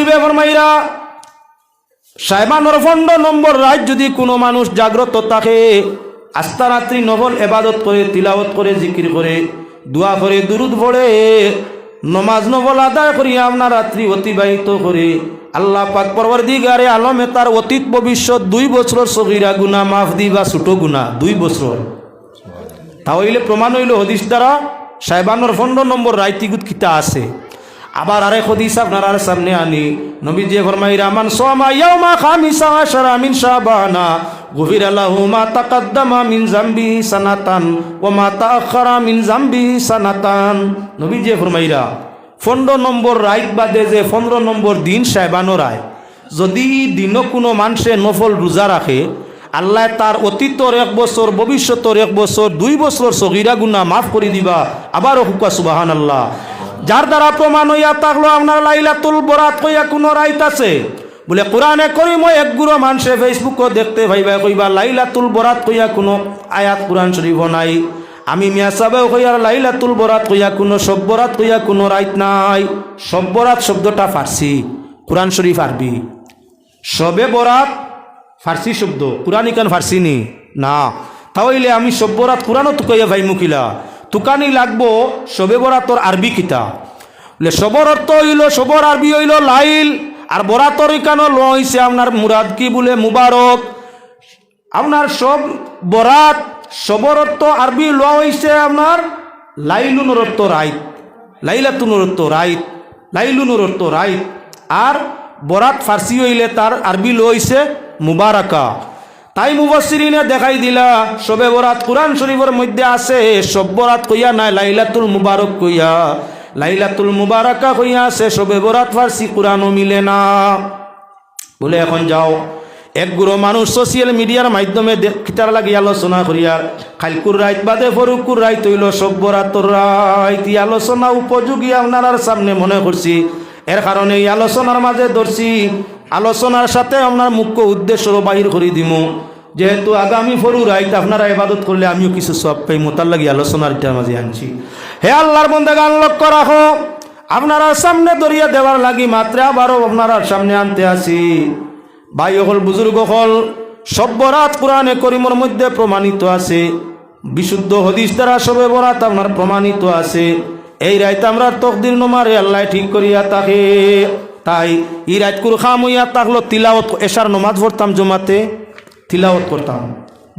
হাবিবে ফরমাইরা শাবানের 15 নম্বর রাত যদি কোনো মানুষ জাগ্রত থাকে, আস্তা রাত্রি নফল ইবাদত করে, তিলাওয়াত করে, জিকির করে, দোয়া করে, দুরুদ পড়ে, নমাজ নফল আদায় করি আপনার রাত্রি অতিবাহিত করে, আল্লাহ পাক পরওয়ারদিগারে আলমে তার অতীত ভবিষ্যৎ 2 বছরের সগীরা গুনাহ মাফ দিবা, ছোট গুনাহ 2 বছর। তাহলে প্রমাণ হইল হাদিস দ্বারা শাবানের 15 নম্বর রাইতিগুত কিতা আছে। আবার আরেক হাদিস আপনার সামনে আনি, নবীজি ফরমাইরা মান সামা ইয়াউমা খামিসা আশরা মিন শাবানা গুফিরা লাহু মা তাকাদ্দামা মিন যামবি সানাতান ওয়া মা তাআখারা মিন যামবি সানাতান। নবীজি ফরমাইরা 15 নম্বর রাত বাদে যে 15 নম্বর দিন শাবানের রাত, যদি দিনও কোনো মানুষে নফল রোজা রাখে, আল্লাহ তার অতীতর 1 বছর, ভবিষ্যতের 1 বছর, 2 বছর সগীরা গুনাহ মাফ করে দিবা। আবার হুকা সুবহানাল্লাহ। যার দ্বারা প্রমাণ হইয়া থাকলো আপনার লাইলাতুল বরাত কইয়া কোনো রাইত আছে বলে কোরআনে করিম এক গুরো মানুষে ফেসবুকও দেখতে ভাইবা কইবা লাইলাতুল বরাত কইয়া কোনো আয়াত কোরআন শরীফ নাই। আমি মিয়া সাহেব কইয়ার লাইলাতুল বরাত কইয়া কোনো সব বরাত কইয়া কোনো রাইত নাই। সব বরাত শব্দটা ফার্সি, কোরআন শরীফ আরবি। সবে বরাত ফার্সি শব্দ, কোরআন ইকান ফার্সি নি না। তাহলে আমি সব বরাত কোরআনও তো কইয়া ভাই মুখিলা তুকানি লাগবো সবে বরাতর আরবি কিতা বলে সবর অর্থ হইল, সবর আরবি হইল লাইল, আর বরাতর ইকানো ল হইছে আপনার মুরাদ কি বলে মুবারক। আপনার সব বরাত সবর অর্থ আরবি ল হইছে আপনার লাইলুনুর অর্থ রাইত, লাইলাতুনুর অর্থ রাইত, লাইলুনুর অর্থ রাইত। আর বরাত ফার্সি হইলে তার আরবি ল হইছে মুবারাকা। তাই মুফাসসিরিনে দেখাই দিলা সবে বরাত কোরআন শরীফের মধ্যে আছে, সব বরাত কইয়া নাই, লাইলাতুল মুবারক কইয়া, লাইলাতুল মুবারাকা কইয়া আছে। সবে বরাত ফার্সি কোরআনও মিলে না বলে। এখন যাও এক গুরো মানুষ সোশ্যাল মিডিয়ার মাধ্যমে কিতার লাগি আলোচনা করিয়ার খাইলকুর রাইত বাদে ফরুকুর রাইত হইল সব বরাতর রাইত। এই আলোচনা উপযোগী আপনার সামনে মনে করছি, এর কারণে এই আলোচনার মাঝে ধরছি। আলোচনার সাথে আপনার মুখ্য উদ্দেশ্য বাহির করে দিব, যেহেতু আগামী ফরু রাইত আপনারা ইবাদত করলে আমিও কিছু সব পাই, মোতার লাগি আলোচনার মাঝে আনছি। হে আল্লাহর বান্দাগান লক্ষ্য রাখো, আপনারা সামনে ধরিয়া দেওয়ার লাগি মাত্র আবারও আপনারা সামনে আনতে আসি। ভাই হল বুজুর্গ হল, সব বরাত কোরআনে করিমের মধ্যে প্রমাণিত আছে, বিশুদ্ধ হাদিস দ্বারা সবে বরাত আপনার প্রমাণিত আছে। এই রাইত আমরা তকদির নমারে আল্লাহ ঠিক করিয়া থাকে। তাই এই রাত কুর খাম হইয়া থাকলো তিলাওয়াত, এশার নমাজ পড়তাম, জমাতে তিলাওয়াত করতাম,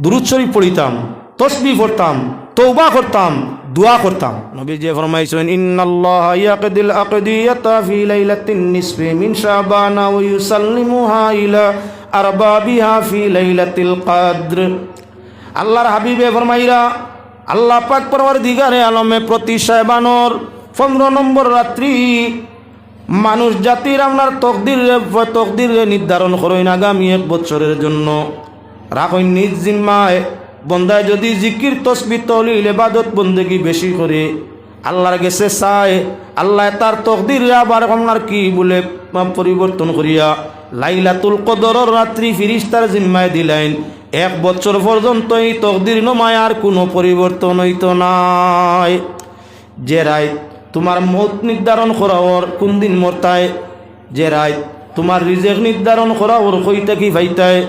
দুরূদ শরীফ পড়িতাম, তাসবিহ পড়তাম, তওবা করতাম, দোয়া করতাম। নবী যে ফরমাইছেন ইন্নাল্লাহা ইয়াকদিল আকদিয়াতা ফি লাইলাতিন নিসফি মিন শাবান ওয়া ইউসাল্লিমুহা ইলা আরবাবিহা ফি লাইলাতিল কদর। আল্লাহর হাবিবে ফরমাইরা আল্লাহ পাক পরওয়ারদিগারে আলমে প্রতি শাবানের 15 নম্বর রাত্রি মানুষ জাতির আপনার তকদির নির্ধারণ করেন আগামী 1 বছরের জন্য। রাখেন নিজ জিম্মায়, বন্দায় যদি জিকির তসবিহ তহলিল ইবাদত বন্দেগী বেশি করে আল্লাহর কাছে চায়, আল্লাহ তার তকদির আবার আপনার কি বলে পরিবর্তন করিয়া লাইলাতুল কদরের রাত্রি ফিরিস্তার জিম্মায় দিলেন। 1 বছর পর্যন্ত এই তকদির নমায় আর কোনো পরিবর্তন হইত নাই। যে রায় তোমার মৌত নির্ধারণ করা ওর কোন দিন মরতায়, যে রায় তোমার রিজেক নির্ধারণ করা ওর কইতা কি ভাইতায়,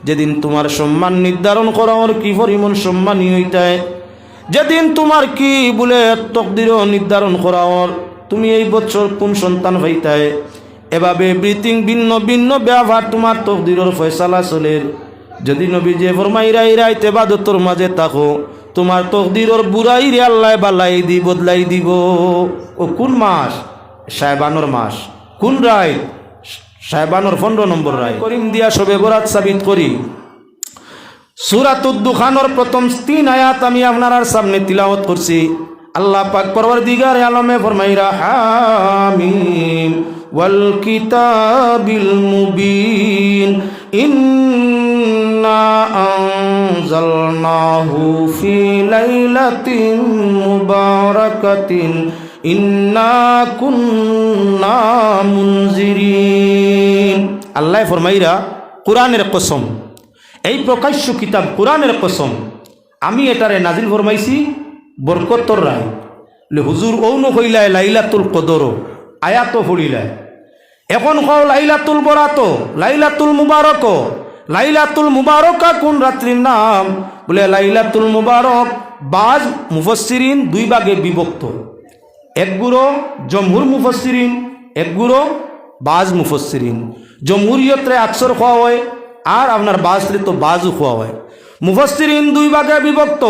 যেদিন তোমার সম্মান নির্ধারণ করা ওর কি পরিমাণ সম্মানী হইতায়, যেদিন তোমার কি বলে তকদিরও নির্ধারণ করা ওর তুমি এই বছর কোন সন্তান ভাইতায়। এভাবে এভরিথিং ভিন্ন ভিন্ন ব্যবহার তোমার তকদিরের ফয়সালা চলের। যদি নবী যে ফরমাইরা এই রাইতে ইবাদতের মাঝে থাকো, তোমার তকদিরের বুড়াই রে আল্লাহ বালাই দি বদলাই দিব। ও কোন মাস? শাবানের মাস। কোন রায়? শাবানের 15 নম্বর রায়। করিম দিয়া সবে বরাত সাবিত করি। সূরাতুদ দুখানের প্রথম 3 আয়াত আমি আপনার সামনে তিলাওয়াত করছি। আল্লাহ পাক পরওয়ারদিগারে আলমে ফরমাইরা হামিম ওয়াল কিতাবিল মুবিন ইন্না আনজালনাহু ফি লাইলাতিন মুবারাকাতিন ইন্না কুন্না মুনজিরিন। আল্লাহ ফরমাইরা কোরআনের কসম, এই প্রকাশ্য কিতাব কোরআনের কসম, আমি এটারে নাজিল ফরমাইছি বরকতর রায়। হুজুর ঔন হইলায় লাইলাতুল কদর আয়াত পড়িলায়। এখন কও লাইলাতুল বরাত, লাইলাতুল মুবারক। লাইলাতুল মুবারকা কোন রাত্রির নাম? বলে লাইলাতুল মুবারক বাজ মুফাসসিরিন দুই ভাগে বিভক্ত। এক গুরো জমহুর মুফাসসিরিন, এক গুরো বাজ মুফাসসিরিন। জমহুরিয়তরে আকসর খোয়া হয় আর আপনার বাজরে তো বাজও খোয়া হয়। মুফাসসিরিন দুই ভাগে বিভক্ত।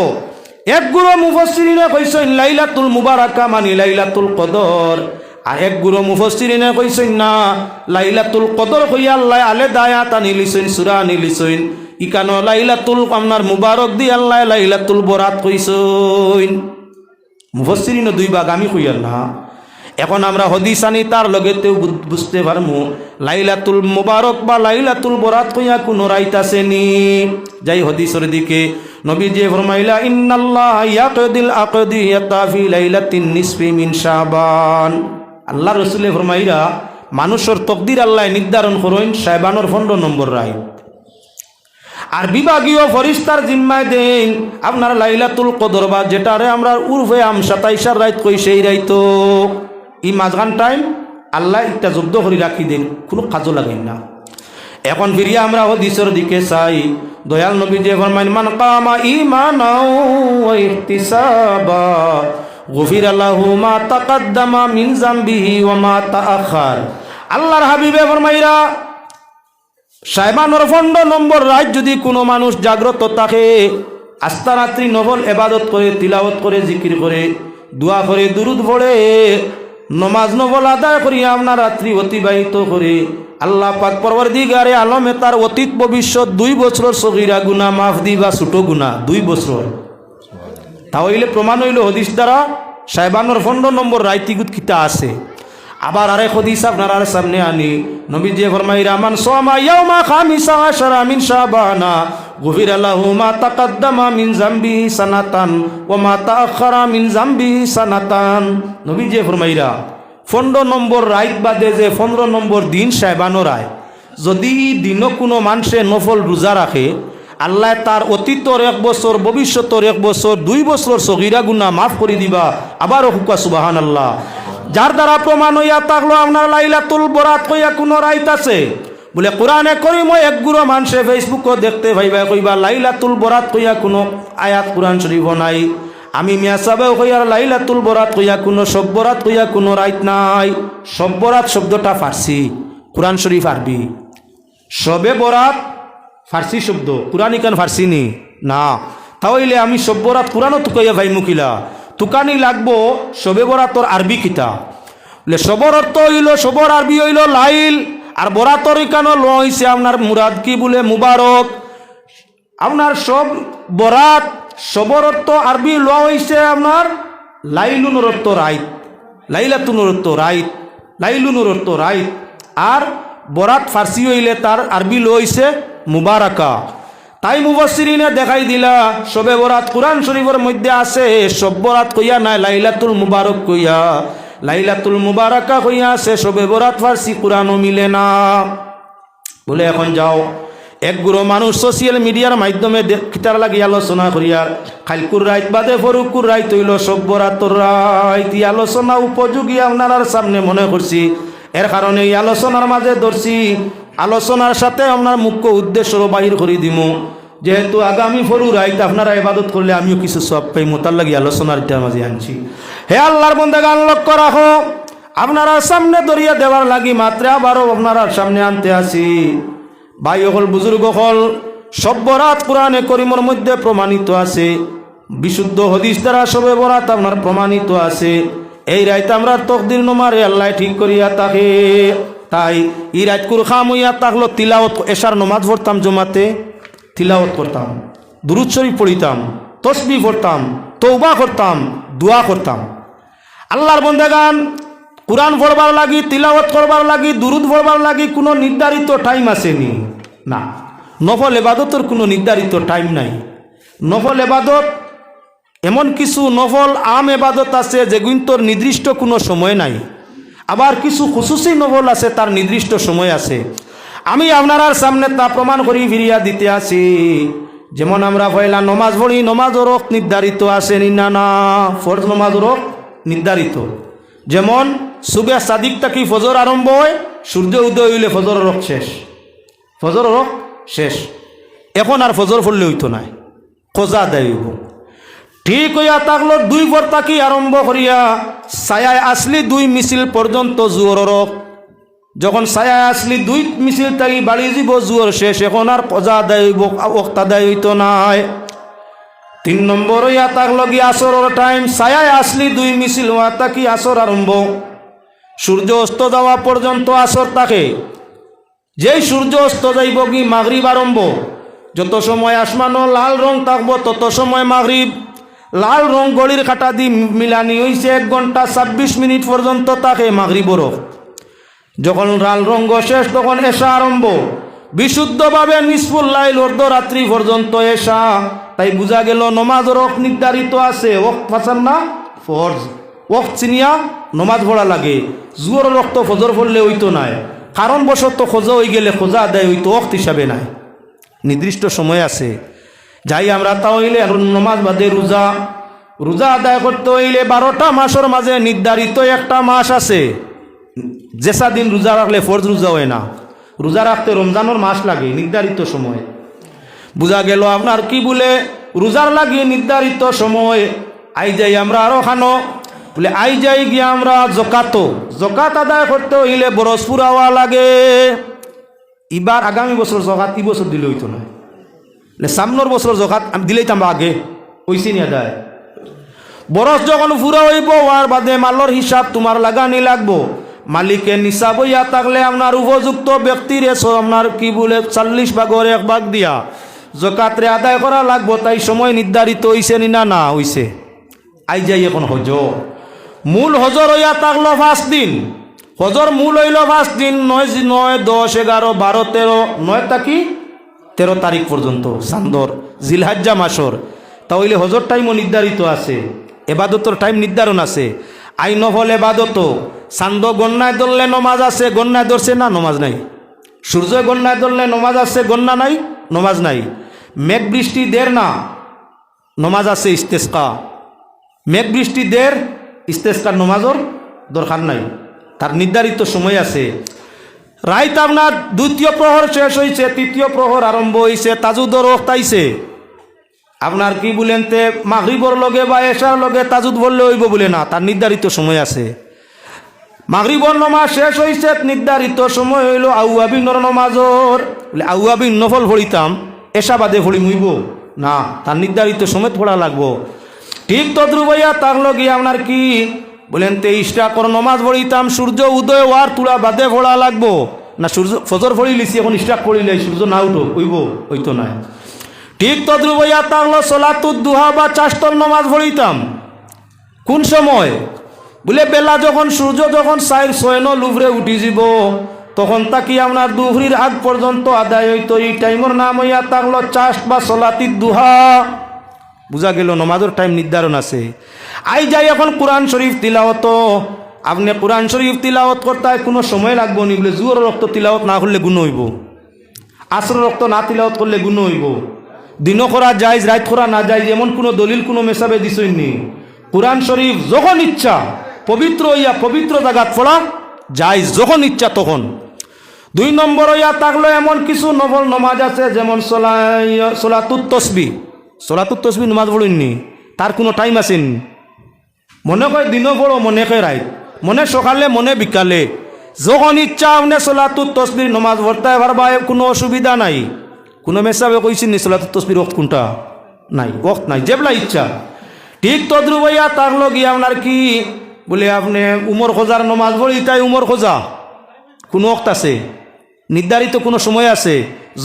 এক গুরো মুফাসসিরিনে কইছেন লাইলাতুল মুবারাকা মানে লাইলাতুল কদর, আর এক গুরো মুফাসসিরিনে কইছেন না লাইলাতুল কদর কইয়া আল্লাহ আলাদা আয়াত আনি লিছেন, সূরা আনি লিছেন। ইকানো লাইলাতুল আপনার মুবারক দি আল্লাহ লাইলাতুল বরাত কইছেন। মুফাসসিরিন দুই ভাগ, আমি কইয়ার না। এখন আমরা হদিস আনি তার লগেতেও বুঝতে পারমু লাইলাতুল মুবারক বা লাইলাতুল বরাত কইয়া কোনো রাইত আছে নি। যাই হদিসের দিকে, নবী যে ফরমাইলা ইন্নাল্লাহ ইয়াকদিল আকদিয়াতা ফি লাইলাতিন নিসফি মিন শাবান। আল্লাহ রাসূলে ফরমাইলা মানুষের তকদির আল্লাহ নির্ধারণ করেন শাবানের 15 নম্বর রাত, আর বিভাগীয় ফরিস্তার জিম্মায় দেন আপনার লাইলাতুল কদর বা যেটারে আমরা উর্ফে আম 27 রাত কই সেই রাইতো। এই মাঝখান টাইম আল্লাহ একটা জব্দ করে রাখি দেন, কোনো কাজও লাগে না। এখন ফিরিয়ে আমরা হদিসের দিকে চাই, দয়াল নবী যে ফরমাইন মান কামা ঈমানাও ওয়া ইহতিসাবা গুফিরা লাহু মা তাকাদ্দামা মিন যামবিহি ওয়া মা তাআখার। আল্লাহর হাবিবে ফরমাইরা শাবানের 15 নম্বর রাত যদি কোনো মানুষ জাগ্রত থাকে, আস্থা রাত্রি নফল ইবাদত করে, তিলাওয়াত করে, জিকির করে, দোয়া করে, দুরুদ পড়ে, নমাজ নফল আদায় করিয়া আপনার রাত্রি অতিবাহিত করে, আল্লাহ পাক পরওয়ারদিগারে আলমে তার অতীত ভবিষ্যৎ 2 বছরের সগীরা গুনাহ মাফ দিবা, ছোট গুনাহ 2 বছর। তাহলে প্রমাণ হইল হদিস দ্বারা শাবানের 15 নম্বর রাইতিগুত কিতা আছে। আবার আরেক হাদিস আপনার সামনে আনি, নবী যে ফরমাইরা মান সামা ইয়াউমা খামিসা আশরা মিন শাবানা গুফিরা লাহু মা তাকাদ্দামা মিন যামবিহি সানাতান ওয়া মা তাআখারা মিন যামবিহি সানাতান। নবী যে ফরমাইরা 15 নম্বর রাত বাদে যে 15 নম্বর দিন শাবানের রাত, যদি দিনও কোনো মানুষে নফল রোজা রাখে, আল্লাহ তার অতীতর 1 বছর, ভবিষ্যতের 1 বছর, 2 বছর সগীরা গুনাহ মাফ করে দিবা। আবার হুকা সুবহানাল্লাহ। যার দ্বারা প্রমাণ হইয়া থাকলো আপনার লাইলাতুল বরাত কইয়া কোনো রাইত আছে। বলে কোরআনে করিম এক গুরো মানুষে ফেসবুকও দেখতে ভাইবা কইবা লাইলাতুল বরাত কইয়া কোনো আয়াত কোরআন শরীফ নাই। আমি মিয়া সাহেব কইয়ার লাইলাতুল বরাত কইয়া কোনো সব বরাত কইয়া কোনো রাইত নাই। সব বরাত শব্দটা ফার্সি, কোরআন শরীফ আরবি। সবে বরাত ফার্সি শব্দ, কোরআন ইকান ফার্সি নি না। তাহলে আমি সব বরাত কোরআনও তো কইয়া ভাই মুখিলা তুকানি লাগবো সবে বরাতর আরবি কিতা। বলে সবর অর্থ হইল, সবর আরবি হইল লাইল, আর বরাতর ইকানো ল হইছে আপনার মুরাদ কি বলে মুবারক। আপনার সব বরাত সবর অর্থ আরবি ল হইছে আপনার লাইলুনুর অর্থ রাইত, লাইলাতুনুর অর্থ রাইত, লাইলুনুর অর্থ রাইত। আর বরাত ফার্সি হইলে তার আরবি ল হইছে মুবারাকা। তাই মুফাসসিরিনে দেখাই দিলা সবে বরাত কোরআন শরীফের মধ্যে আছে, সব বরাত কইয়া নাই লাইলাতুল মুবারক কইয়া, লাইলাতুল মুবারাকা কইয়া আছে। সবে বরাত ফার্সি কোরআনও মিলে না। বলে এখন যাও এক গুরো মানুষ সোশ্যাল মিডিয়ার মাধ্যমে কিতার লাগি আলোচনা করিয়ার খালকুর রাইত বাদে ফরুকুর রাইত হইল সব বরাতর রাইত। এই আলোচনা উপযোগী আপনার সামনে মনে করছি, এর কারণে এই আলোচনার মাঝে ধরছি। আলোচনার সাথে আপনার মুখ্য উদ্দেশ্য বাহির করে দিমু, যেহেতু আগামী ফরু রাইত আপনারা ইবাদত করলে আমিও কিছু সব পাইমু, তার লাগি আলোচনার মাঝে আনছি। হে আল্লাহর বান্দাগণ লক্ষ্য রাখো, আপনারা সামনে দরিয়া দেওয়ার লাগি মাত্র আবারও আপনারা সামনে আনতে আসি। ভাই হল বুজুর্গ হল, সব বরাত কোরআনে করিমের মধ্যে প্রমাণিত আছে, বিশুদ্ধ হাদিস দ্বারা সবে বরাত আপনার প্রমাণিত আছে। এই রাইত আমরা তকদির নমারে আল্লাহ ঠিক করিয়া থাকে। তাই এই রাত কুর খাম হইয়া থাকলো তিলাওয়াত, এশার নমাজ পড়তাম জমাতে, তিলাওয়াত করতাম, দুরূদ শরীফ পড়িতাম, তসবিহ পড়তাম, তওবা করতাম, দোয়া করতাম। আল্লাহর বান্দাগান কোরআন পড়বার লাগি, তিলাওয়াত করবার লাগি, দুরূদ পড়বার লাগি কোনো নির্ধারিত টাইম আসেনি না। নফল ইবাদতের কোনো নির্ধারিত টাইম নাই। নফল ইবাদত এমন কিছু নফল আম ইবাদত আছে যেগুলোর নির্দিষ্ট কোনো সময় নাই, আবার কিছু খুসুসি নফল আছে তার নির্দিষ্ট সময় আছে। আমি আপনার সামনে তা প্রমাণ করি ফিরিয়া দিতে আসি। যেমন আমরা পয়লা নমাজ পড়ি, নমাজের রোগ নির্ধারিত আছে না? না, ফরজ নমাজের রোগ নির্ধারিত। যেমন সুবে সাদিকটা কি ফজর আরম্ভ হয়, সূর্য উদয় হইলে ফজর রক শেষ, ফজর রক শেষ। এখন আর ফজর পড়লে হইতো না, কজা দেয় হইব। ঠিক হইয়া থাকলো 2 ভোর থাকি আরম্ভ করিয়া ছায়ায় আসলি 2 মিছিল পর্যন্ত জুয়র রক। যখন ছায়ায় আসলি 2 মিছিল থাকি বাড়ি যাব জুয়র শেষ, এখন আর কজা দেয় হইব, ওক্তা দেয় হইতো নাই। 3 নম্বর হইয়া থাকলো কি আসরের টাইম, ছায়ায় আসলি 2 মিছিল হওয়া থাকি আসর আরম্ভ, সূর্য অস্ত যাওয়া পর্যন্ত আসর থাকে। যেই সূর্য অস্ত যাইব কি মাগরিব আরম্ভ, যত সময় আসমানো লাল রং থাকবো তত সময় মাগরিব। লাল রং গড়ির কাটা দি মিলানি হইছে 1 ঘন্টা 26 মিনিট পর্যন্ত থাকে মাগরিবর। যখন লাল রঙ শেষ তখন এশা আরম্ভ, বিশুদ্ধভাবে নিসফুল লাইল অর্ধরাত্রি পর্যন্ত এশা। তাই বোঝা গেল নমাজের ওয়াক্ত নির্ধারিত আছে, ওয়াক্ত ফাসান না ফরজ, ওয়াক্ত চিনিয়া নমাজ পড়া লাগে। জুয়র রক্ত ফজর পড়লে হইতো নাই, কারণ বশত খোঁজা হয়ে গেলে খোঁজা আদায় হইতো, ওয়াক্ত হিসাবে নাই, নির্দিষ্ট সময় আছে। যাই আমরা তা হইলে নমাজ বাদে রোজা, রোজা আদায় করতে হইলে 12টা মাসের মাঝে নির্ধারিত একটা মাস আছে, যেসা দিন রোজা রাখলে ফরজ রোজা হয় না, রোজা রাখতে রমজানের মাস লাগে নির্ধারিত সময়। বোঝা গেল আপনার কি বলে রোজার লাগে নির্ধারিত সময়। আই যাই আমরা আরো খানো বলে আই যাই গিয়ে আমরা জকাত আদায় করতে হইলে বরস পুরাওয়া লাগে। এবার আগামী বছর জকাত এই বছর দিলে হইতো না, সামনের বছর জকাত আমি দিলেইতাম আগে ওইসি নিয়ে দেয়। বরস যখন ফুরা হইব হওয়ার বাদে মালর হিসাব তোমার লাগানি লাগবো। মালিকের নিসাব হইয়া থাকলে আপনার উপযুক্ত ব্যক্তির আপনার কি বলে 40 ভাগের 1 ভাগ দিয়া জকাতরে আদায় করা লাগবো। তাই সময় নির্ধারিত হইছে নি না, না হইছে। আই যাই এখন হজ, মূল হজর হইয়া থাকলো 5 দিন। হজর মূল হইল 5 দিন, 9, 10, 11, 12, 13, 9 থাকি 13 তারিখ পর্যন্ত চান্দর জিলহাজ্জা মাসর। তাহলে হজর টাইমও নির্ধারিত আছে, এবাদতর টাইম নির্ধারণ আছে। আই নফল এবাদত চান্দ গন্যায় ধরলে নমাজ আছে, গন্যায় ধরছে না নমাজ নাই। সূর্য গন্যায় ধরলে নমাজ আছে, গন্যা নাই নমাজ নাই। মেঘ বৃষ্টি দের না, নমাজ আছে ইস্তেস্কা। মেঘ বৃষ্টি দের ইস্তেস্কার নমাজর দরকার নাই, তার নির্ধারিত সময় আছে। রাইত আপনার 2য় প্রহর শেষ হয়েছে, 3য় প্রহর আরম্ভ হয়েছে, তাজুদর ওয়াক্ত আইছে। আপনার কি বলেন তে মাগরিবর লগে বা এশার লগে তাজুদ বললে হইব বলে না, তার নির্ধারিত সময় আছে। মাগরিবর নমাজ শেষ হয়েছে, নির্ধারিত সময় হইল আউয়াবিনর নমাজর। বলে আউয়াবিন নফল পড়িতাম, এশা বাদে পড়ি মুইব না, তার নির্ধারিত সময় পড়া লাগবো। ঠিক তদ্রুপ হইয়া তার লগে আপনার কি বলেন তে ইশরাকর নমাজ পড়িতাম, সূর্য উদয় হওয়ার তুলা বাদে পড়া লাগবো না। সূর্য ফজর পড়ি লিছি, এখন ইশরাক পড়িলে সূর্য না উঠো হইব, হইতো না। ঠিক তদ্রুপ হইয়া থাকলো সলাতুদ দুহা বা চাষতর নমাজ পড়িতাম। কোন সময় বলে বেলা যখন সূর্য যখন 4-6 লুভরে উঠি যাব তখন তাকি আপনার দুহরির আগ পর্যন্ত আদায় হইতো। এই টাইমের নাম হইয়া থাকলো চাষ বা সলাতিদ দুহা। বুঝা গেল নমাজের টাইম নির্ধারণ আছে। আই যাই এখন কোরআন শরীফ তিলাওয়াত। আপনি কোরআন শরীফ তিলাওয়াত করতে কোনো সময় লাগবো নি? বলে জুয়র রক্ত তিলাওয়াত না করলে গুণ হইব, আসর রক্ত না তিলাওয়াত করলে গুণ হইব। দিনও করা যায়, রাত করা না যায়, এমন কোনো দলিল কোনো মেসাবে দিছইনি। কোরআন শরীফ যখন ইচ্ছা পবিত্র হইয়া পবিত্র জায়গা পড়া যায়, যখন ইচ্ছা তখন। 2 নম্বর হইয়া থাকলো এমন কিছু নফল নমাজ আছে, যেমন সলাতুত তসবিহ। সলাতুত তসবিহ নমাজ পড়েননি, তার কোনো টাইম আছেন? মনে কয় দিনও পড়ো, মনে কয় রাত, মনে সকালে মনে বিকালে, যখন ইচ্ছা আপনি সলাতুত তসবিহ নমাজ পড়তে পারবা, কোনো অসুবিধা নাই। কোনো মেসাবে কইছেন নি সলাতুত তসবিহ ওয়াক্ত কোনটা? নাই, ওয়াক্ত নাই, যেবলা ইচ্ছা। ঠিক তদ্রুপ হইয়া তার লগিয়ে আপনার কি বলে আপনি উমর খোঁজার নমাজ পড়ি, তাই উমর খোঁজা কোনো ওয়াক্ত আছে? নির্ধারিত কোনো সময় আছে?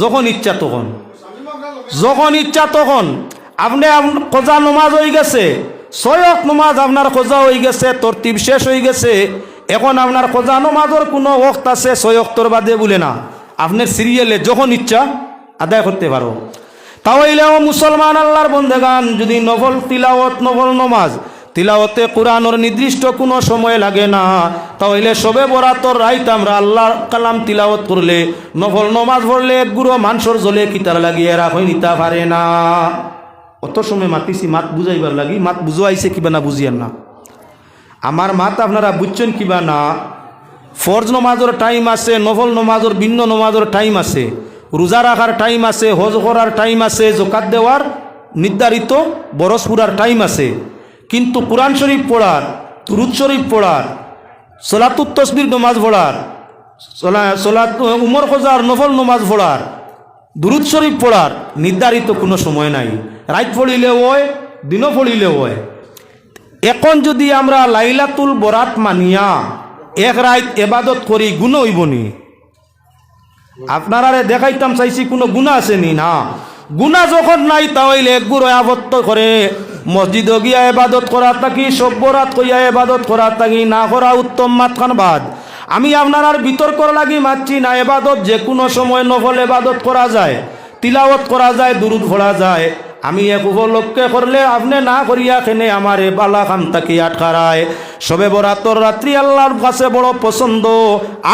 যখন ইচ্ছা তখন, যখন ইচ্ছা তখন। আপনি খোঁজা নমাজ হয়ে গেছে, 6 ওয়াক্ত নমাজ আপনার খোঁজা হয়ে গেছে, তরতিব শেষ হয়ে গেছে। এখন আপনার খোঁজা নমাজের কোনো ওয়াক্ত আছে 6 ওয়াক্তর বাদে বলে না, আপনার সিরিয়ালে যখন ইচ্ছা আদায় করতে পারো। তাহলেও মুসলমান আল্লাহর বন্দেগান, যদি নফল তিলাওয়াত নফল নমাজ তিলাওয়াতে কোরআনের নির্দিষ্ট কোনো সময় লাগে না, তাহলে সবে বরাতর রাইত আমরা আল্লাহর কালাম তিলাওয়াত করলে, নফল নমাজ পড়লে এক গুঁড়ো মাংসর জলে কিতার লাগিয়ে রাখই নিতে পারে না। অত সময় মাতিছি মাত বুঝাইবার লাগি, মাত বুঝাইছে কিবা না বুঝিয়ার না। আমার মাত আপনারা বুঝছেন কিবা না? ফরজ নমাজের টাইম আছে, নফল নমাজের ভিন্ন নমাজের টাইম আছে, রোজা রাখার টাইম আছে, হজ করার টাইম আছে, জাকাত দেওয়ার নির্ধারিত বরস পুরার টাইম আছে। কিন্তু কুরআন শরীফ পড়ার, দুরূদ শরীফ পড়ার, সলাতুত তসবির নমাজ পড়ার, সলাত উমর খোঁজার নফল নমাজ পড়ার, দুরূদ শরীফ পড়ার নির্ধারিত কোনো সময় নাই। রাত পড়িলে হয়, দিনও পড়িলে হয়। এখন যদি আমরা লাইলাতুল বরাত মানিয়া এক রাত এবাদত করি, গুণ হইবনি? আপনারা দেখাইতাম চাইছি কোনো গুণা আসেনি না। গুণা যখন নাই তাহলে একগুড়ো আবদ্ধ করে মসজিদ গিয়া এবাদত করা থাকি, সব বরাত কইয়া এবাদত করা থাকি না করা উত্তম মাতখান বাদ। আমি আপনার বিতর্কর লাগি মারছি না। এবাদত যে কোনো সময় নফল এবাদত করা যায়, তিলাওয়াত করা যায়, দুরুদ পড়া যায়। আমি এক উপলক্ষে করলে আপনি না করিয়া খেনে আমার এ বালা খান তাকি আটকারায়। সবে বরাতর রাত্রি আল্লাহর কাছে বড় পছন্দ।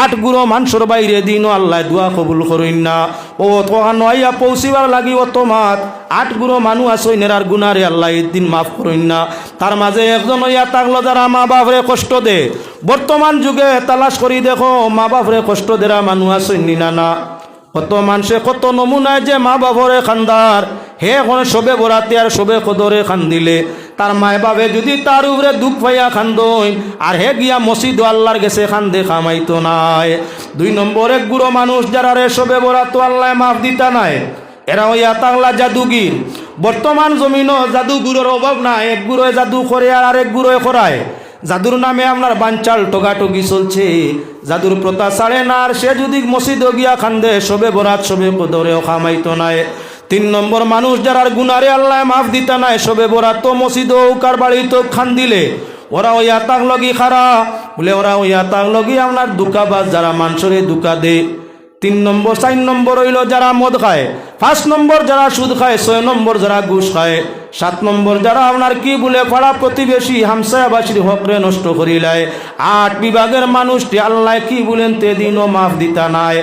8 গুঁড়ো মানুষের বাইরে দিনও আল্লাহ দোয়া কবুল করইন না। ও তখন আইয়া পৌঁছিবার লাগি ও তোমার 8 গুঁড়ো মানুষ আসই নেরার গুনারে আল্লাহ একদিন মাফ করইন না। তার মাঝে একজন হইয়া থাকলো যারা মা বাপরে কষ্ট দে। বর্তমান যুগে তালাশ করি দেখো মা বাপরে কষ্ট দেরা মানুষ আসই না না। কত মানুষে কত নমুনায় যে মা বাবরে খান্দার, হে এখন সবে বরাতে আর সবে কদরে খান্দিলে তার মায় বাবে যদি তার উপরে দুঃখ পাইয়া খান্দই আর হে গিয়া মসজিদ আল্লাহর গেছে খান্দে খামাইতো নাই। 2 নম্বর এক গুঁড়ো মানুষ যারা রে সবে বরাত আল্লাহ মাফ দিতা নাই, এরা হইয়া তাগলা জাদুগির। বর্তমান জমিনও জাদুগুরোর অভাব নাই। এক গুঁড়োয় জাদু করে আর আরেক গুঁড়োয় করায়। জাদুর নামে আপনার বানচাল টোগাটুগি চলছে। জাদুর প্রথা ছাড়ে না। আর সে যদি মসজিদ গিয়া খান্দে সবে বরাত সবে কদরেও খামাইতো নাই। 3 নম্বর মানুষ যারা গুনারে আল্লাহ মাফ দিতা নাই, সবে বরাত তো মসজিদ কার বাড়ি তো খান দিলে ওরা ওই আতাক লগি খারা বলে, ওরা ওই আতাক লগি আপনার দুকাবাজ যারা মানুষরে দুকা দে। 3 নম্বর 4 নম্বর হইল যারা মদ খায়, 5 নম্বর যারা সুদ খায়, 6 নম্বর যারা ঘুষ খায়, 7 নম্বর যারা আপনার কি বলে পাড়া প্রতিবেশী হামসায়াবাসীর হকরে নষ্ট করিলায়। 8 বিভাগের মানুষটি আল্লাহ কি বলেন তে দিনও মাফ দিতা নাই।